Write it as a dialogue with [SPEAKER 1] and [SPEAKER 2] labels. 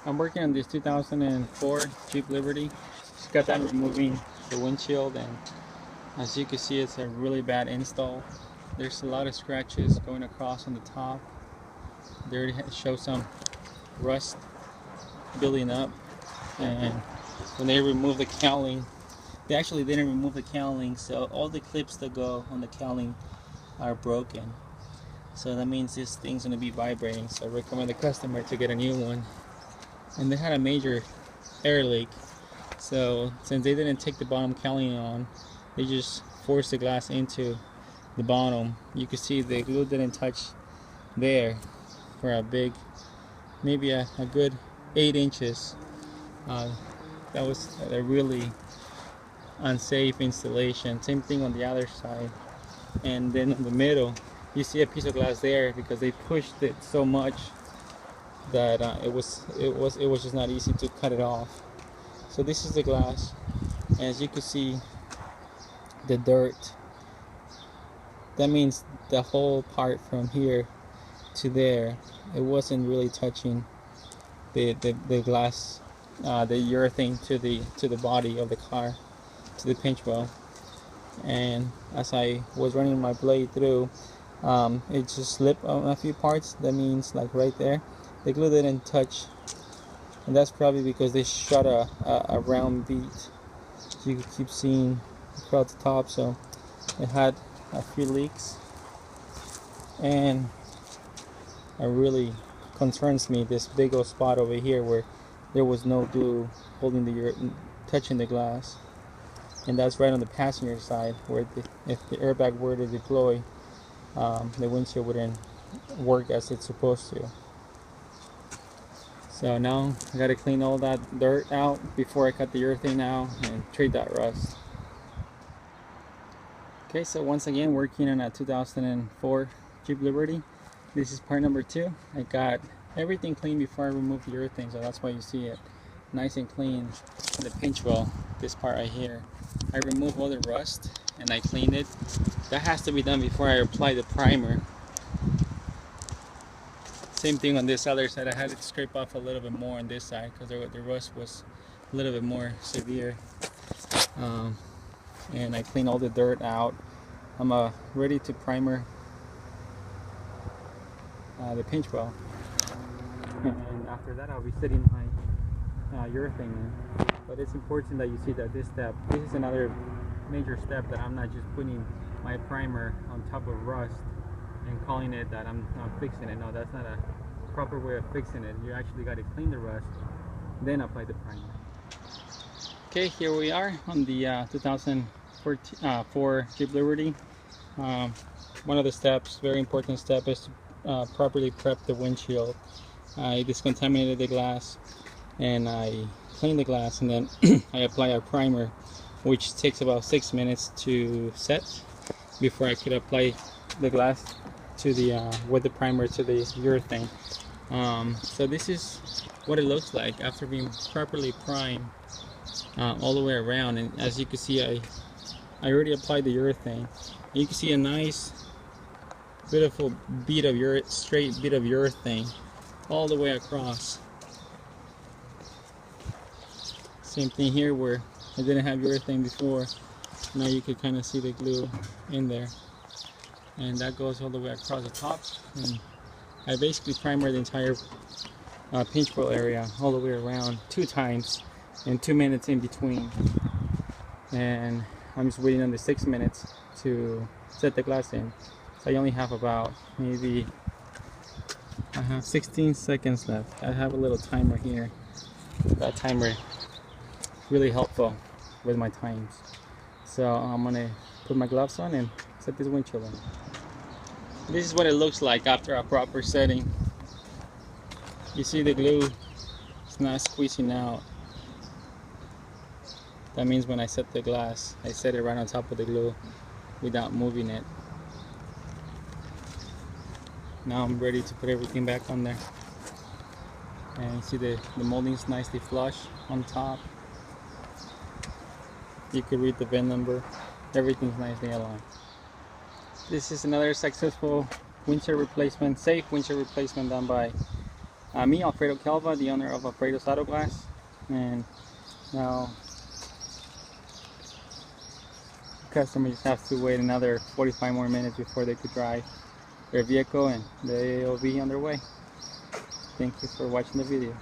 [SPEAKER 1] I'm working on this 2004 Jeep Liberty. Just got done removing the windshield, and as you can see, it's a really bad install. There's a lot of scratches going across on the top. There it shows some rust building up, and when they remove the cowling, they actually didn't remove the cowling, so all the clips that go on the cowling are broken. So that means this thing's gonna be vibrating. So I recommend the customer to get a new one. And they had a major air leak, so since they didn't take the bottom cowling on, they just forced the glass into the bottom. You can see the glue didn't touch there for a big, maybe a good 8 inches. That was a really unsafe installation. Same thing on the other side, and then in the middle you see a piece of glass there because they pushed it so much that it was just not easy to cut it off. So this is the glass, and as you can see, the dirt, that means the whole part from here to there, it wasn't really touching the glass, the urethane to the body of the car, to the pinch well. And as I was running my blade through, it just slipped on a few parts. That means like right there the glue didn't touch, and that's probably because they shot a round bead, so you can keep seeing across the top. So it had a few leaks, and it really concerns me, this big old spot over here where there was no glue holding touching the glass, and that's right on the passenger side where if the airbag were to deploy, the windshield wouldn't work as it's supposed to. So now I gotta clean all that dirt out before I cut the urethane out and treat that rust. Okay, so once again, working on a 2004 Jeep Liberty. This is part number 2. I got everything clean before I removed the urethane, so that's why you see it nice and clean. The pinch well, this part right here, I removed all the rust and I cleaned it. That has to be done before I apply the primer. Same thing on this other side. I had to scrape off a little bit more on this side because the rust was a little bit more severe. And I cleaned all the dirt out. I'm ready to primer the pinch well. And after that, I'll be setting my urethane in. But it's important that you see that this is another major step, that I'm not just putting my primer on top of rust and calling it that I'm fixing it. No, that's not a proper way of fixing it. You actually got to clean the rust, then apply the primer. Okay, here we are on the 2004 Jeep Liberty. One of the steps, very important step, is to properly prep the windshield. I discontaminated the glass and I cleaned the glass, and then I apply a primer, which takes about 6 minutes to set before I could apply the glass to the with the primer to the urethane. So this is what it looks like after being properly primed all the way around. And as you can see, I already applied the urethane. You can see a nice beautiful straight bead of urethane all the way across. Same thing here where I didn't have urethane before. Now you can kind of see the glue in there, and that goes all the way across the top. And I basically primed the entire pinch well area all the way around 2 times and 2 minutes in between. And I'm just waiting on the 6 minutes to set the glass in. So I only have about maybe 16 seconds left. I have a little timer here. That timer is really helpful with my times. So I'm gonna put my gloves on and set this windshield in. This is what it looks like after a proper setting. You see the glue is not squeezing out. That means when I set the glass, I set it right on top of the glue without moving it. Now I'm ready to put everything back on there. And you see the molding's nicely flush on top. You can read the VIN number. Everything's nicely aligned. This is another successful windshield replacement, safe windshield replacement done by Me, Alfredo Calva, the owner of Alfredo's Auto Glass, and now the customer just has to wait another 45 more minutes before they could drive their vehicle, and they'll be on their way. Thank you for watching the video.